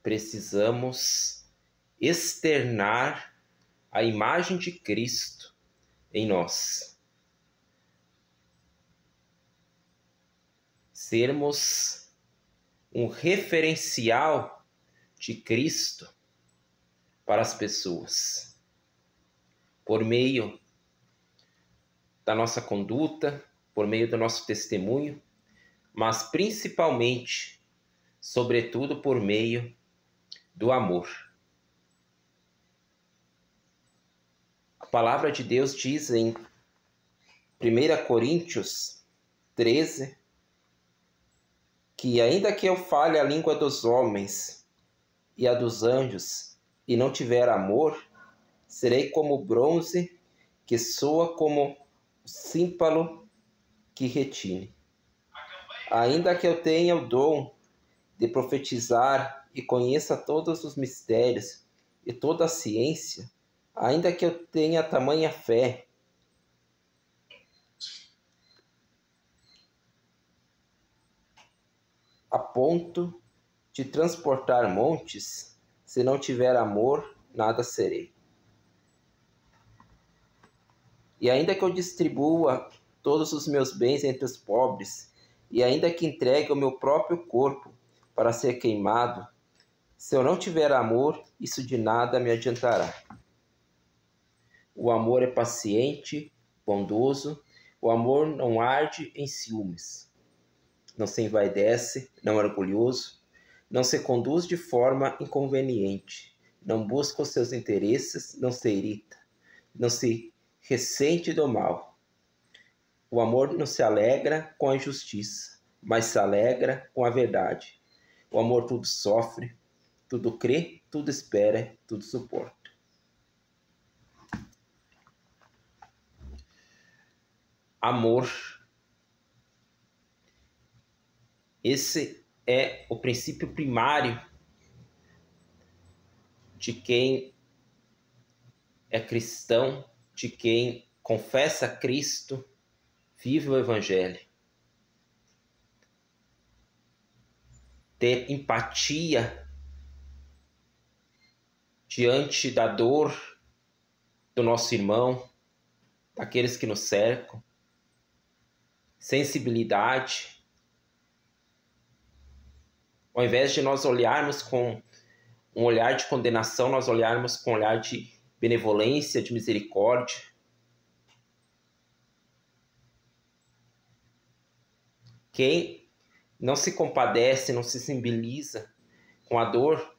precisamos externar a imagem de Cristo em nós. Sermos um referencial de Cristo para as pessoas, por meio da nossa conduta, por meio do nosso testemunho, mas principalmente, sobretudo, por meio do amor. A palavra de Deus diz em 1 Coríntios 13, que ainda que eu fale a língua dos homens e a dos anjos, e não tiver amor, serei como bronze que soa, como símbolo que retine. Ainda que eu tenha o dom de profetizar e conheça todos os mistérios e toda a ciência, ainda que eu tenha tamanha fé, a ponto de transportar montes, se não tiver amor, nada serei. E ainda que eu distribua todos os meus bens entre os pobres, e ainda que entregue o meu próprio corpo para ser queimado, se eu não tiver amor, isso de nada me adiantará. O amor é paciente, bondoso, o amor não arde em ciúmes, não se envaidece, não é orgulhoso, não se conduz de forma inconveniente, não busca os seus interesses, não se irrita, não se ressente do mal. O amor não se alegra com a injustiça, mas se alegra com a verdade. O amor tudo sofre, tudo crê, tudo espera, tudo suporta. Amor. Esse é o princípio primário de quem é cristão, de quem confessa Cristo, vive o Evangelho. Ter empatia diante da dor do nosso irmão, daqueles que nos cercam. Sensibilidade. Ao invés de nós olharmos com um olhar de condenação, nós olharmos com um olhar de benevolência, de misericórdia. Quem não se compadece, não se sensibiliza com a dor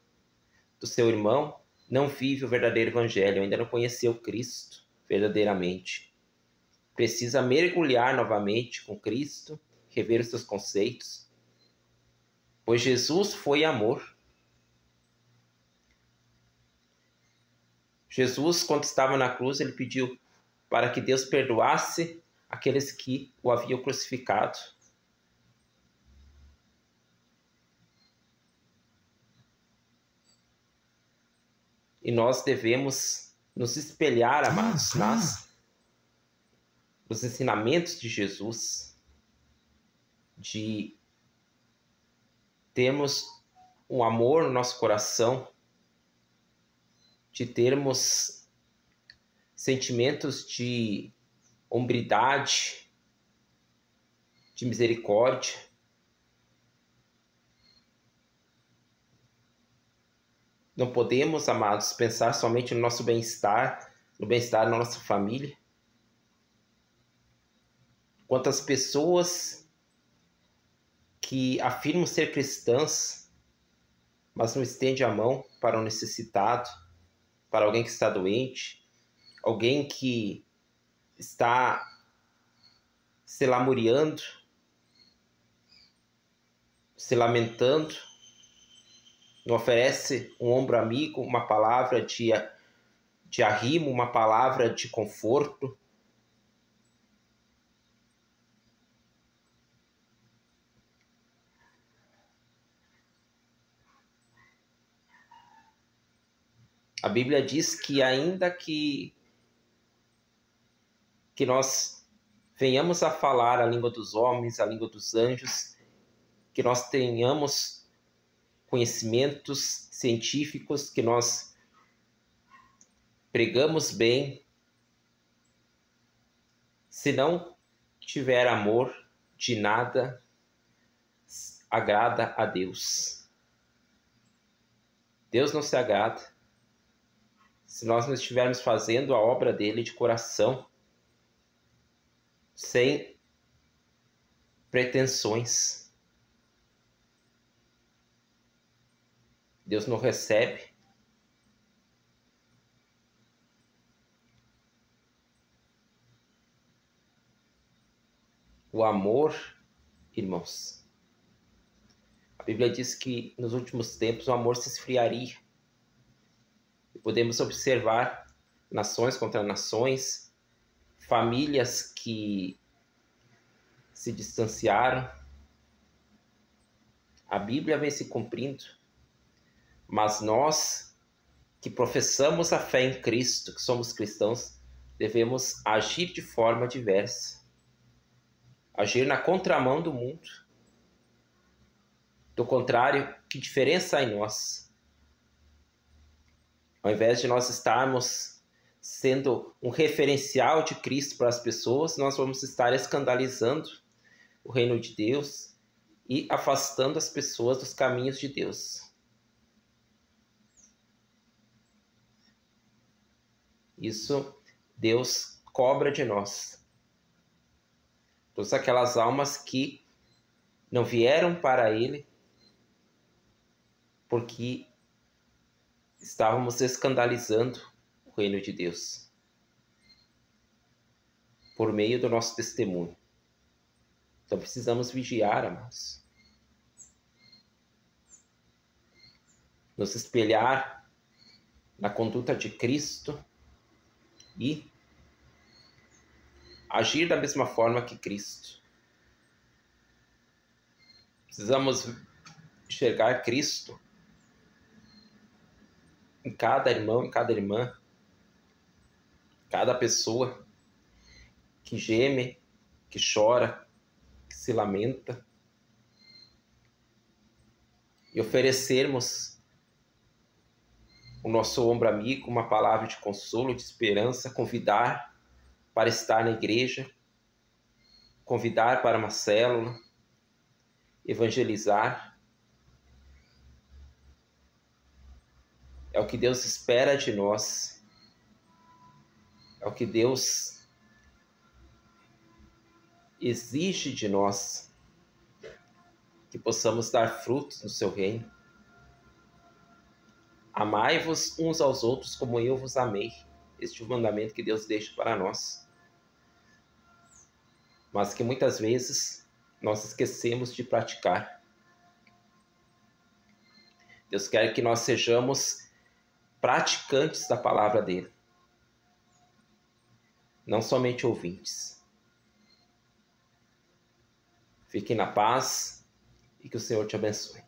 do seu irmão, não vive o verdadeiro evangelho, ainda não conheceu Cristo verdadeiramente. Precisa mergulhar novamente com Cristo, rever os seus conceitos, pois Jesus foi amor. Jesus, quando estava na cruz, ele pediu para que Deus perdoasse aqueles que o haviam crucificado. E nós devemos nos espelhar, amados, nos ensinamentos de Jesus, de termos um amor no nosso coração, de termos sentimentos de hombridade, de misericórdia. Não podemos, amados, pensar somente no nosso bem-estar, no bem-estar da nossa família. Quantas pessoas que afirmam ser cristãs, mas não estendem a mão para o necessitado, para alguém que está doente, alguém que está se lamuriando, se lamentando, não oferece um ombro amigo, uma palavra de arrimo, uma palavra de conforto. A Bíblia diz que ainda que nós venhamos a falar a língua dos homens, a língua dos anjos, que nós tenhamos conhecimentos científicos que nós pregamos bem, se não tiver amor, de nada agrada a Deus. Deus não se agrada se nós não estivermos fazendo a obra dele de coração, sem pretensões. Deus não recebe. O amor, irmãos. A Bíblia diz que nos últimos tempos o amor se esfriaria. E podemos observar nações contra nações, famílias que se distanciaram. A Bíblia vem se cumprindo, mas nós que professamos a fé em Cristo, que somos cristãos, devemos agir de forma diversa. Agir na contramão do mundo. Do contrário, que diferença há em nós? Ao invés de nós estarmos sendo um referencial de Cristo para as pessoas, nós vamos estar escandalizando o reino de Deus e afastando as pessoas dos caminhos de Deus. Isso Deus cobra de nós. Todas aquelas almas que não vieram para Ele porque estávamos escandalizando o reino de Deus por meio do nosso testemunho. Então precisamos vigiar, amados. Nos espelhar na conduta de Cristo e agir da mesma forma que Cristo. Precisamos enxergar Cristo em cada irmão, em cada irmã, cada pessoa que geme, que chora, que se lamenta, e oferecermos o nosso ombro amigo, uma palavra de consolo, de esperança, convidar para estar na igreja, convidar para uma célula, evangelizar. É o que Deus espera de nós. É o que Deus exige de nós, que possamos dar frutos no seu reino. Amai-vos uns aos outros como eu vos amei. Este é o mandamento que Deus deixa para nós. Mas que muitas vezes nós esquecemos de praticar. Deus quer que nós sejamos praticantes da palavra dele, não somente ouvintes. Fiquem na paz e que o Senhor te abençoe.